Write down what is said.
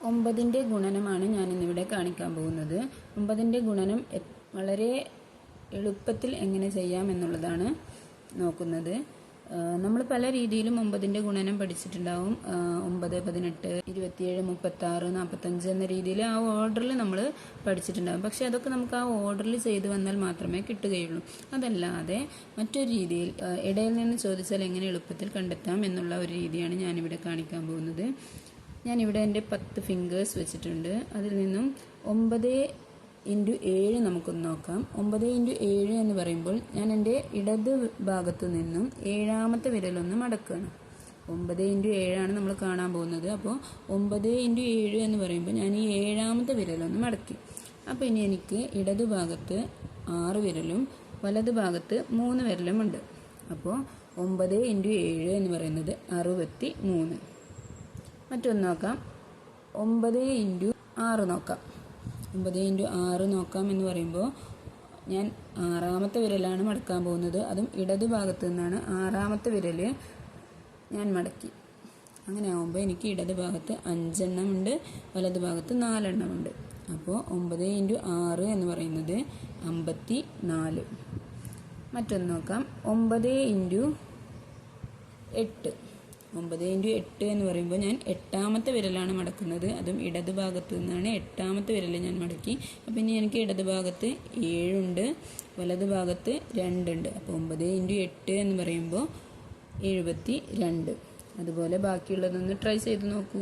9ന്റെ ഗുണനമാണ് ഞാൻ ഇന്നിവിടെ കാണിക്കാൻ പോകുന്നത്. 9ന്റെ ഗുണനം വളരെ എളുപ്പത്തിൽ എങ്ങനെ ചെയ്യാം എന്നുള്ളതാണ് നോക്കുന്നത്. നമ്മൾ പല രീതിയിലും 9ന്റെ ഗുണനം പഠിച്ചിട്ടുണ്ടാവും. 9, 18, 27, 36, 45 എന്ന രീതിയിൽ ആ ഓർഡറിൽ നമ്മൾ പഠിച്ചിട്ടുണ്ടാകും. പക്ഷെ അതൊക്കെ നമുക്ക് ആ ഓർഡറിൽ ചെയ്തു വന്നാൽ മാത്രമേ കിട്ടുകയുള്ളൂ. അതല്ലാതെ മറ്റൊരു രീതിയിൽ ഇടയിൽ നിന്ന് ചോദിച്ചാൽ എങ്ങനെ എളുപ്പത്തിൽ കണ്ടെത്താം എന്നുള്ള ഒരു രീതിയാണ് ഞാനിവിടെ കാണിക്കാൻ പോകുന്നത്. ഞാനിവിടെ എൻ്റെ 10 ഫിംഗേഴ്സ് വെച്ചിട്ടുണ്ട്. അതിൽ നിന്നും 9 × 7 നമുക്കൊന്ന് നോക്കാം. 9 × 7 എന്ന് പറയുമ്പോൾ ഞാൻ എൻ്റെ ഇടത് ഭാഗത്തു നിന്നും 7ാമത്തെ വിരലൊന്ന് മടക്കുകയാണ്. 9 × 7 നമ്മൾ കാണാൻ പോകുന്നത്. അപ്പോൾ 9 × 7 എന്ന് പറയുമ്പോൾ ഞാൻ ഈ 7ാമത്തെ വിരലൊന്ന് മടക്കി. അപ്പോൾ ഇനി എനിക്ക് ഇടത് ഭാഗത്ത് 6 വിരലും വലത് ഭാഗത്ത് 3 വിരലുമുണ്ട്. അപ്പോൾ 9 × 7 എന്ന് പറയുന്നത് 63. മറ്റൊന്ന് നോക്കാം. 9 × 6 നോക്കാം. 9 × 6 നോക്കാം എന്ന് പറയുമ്പോൾ ഞാൻ 6ാമത്തെ വിരലാണ് മടക്കാൻ പോകുന്നത്. അതും ഇടത് ഭാഗത്ത് നിന്നാണ് 6ാമത്തെ വിരൽ ഞാൻ മടക്കി. അങ്ങനെ ആകുമ്പോൾ എനിക്ക് ഇടത് ഭാഗത്ത് 5 എണ്ണമുണ്ട്, വലത് ഭാഗത്ത് 4 എണ്ണമുണ്ട്. അപ്പോൾ 9 × 6 എന്ന് പറയുന്നത് 54. മറ്റൊന്ന് നോക്കാം. 9 × 8. 9 × 8 എന്ന് പറയുമ്പോൾ ഞാൻ 8ാമത്തെ വിരലാണ് മടക്കുന്നത്. അതും ഇടത് ഭാഗത്ത് നിന്നാണ് 8ാമത്തെ വിരൽ ഞാൻ മടക്കി. അപ്പോൾ ഇനി എനിക്ക് ഇടത് ഭാഗത്ത് 7 ഉണ്ട്, വലത് ഭാഗത്ത് 2 ഉണ്ട്. അപ്പോൾ 9 × 8 എന്ന് പറയുമ്പോൾ 72. അതുപോലെ ബാക്കിയുള്ളതൊന്ന് ട്രൈ ചെയ്ത് നോക്കൂ.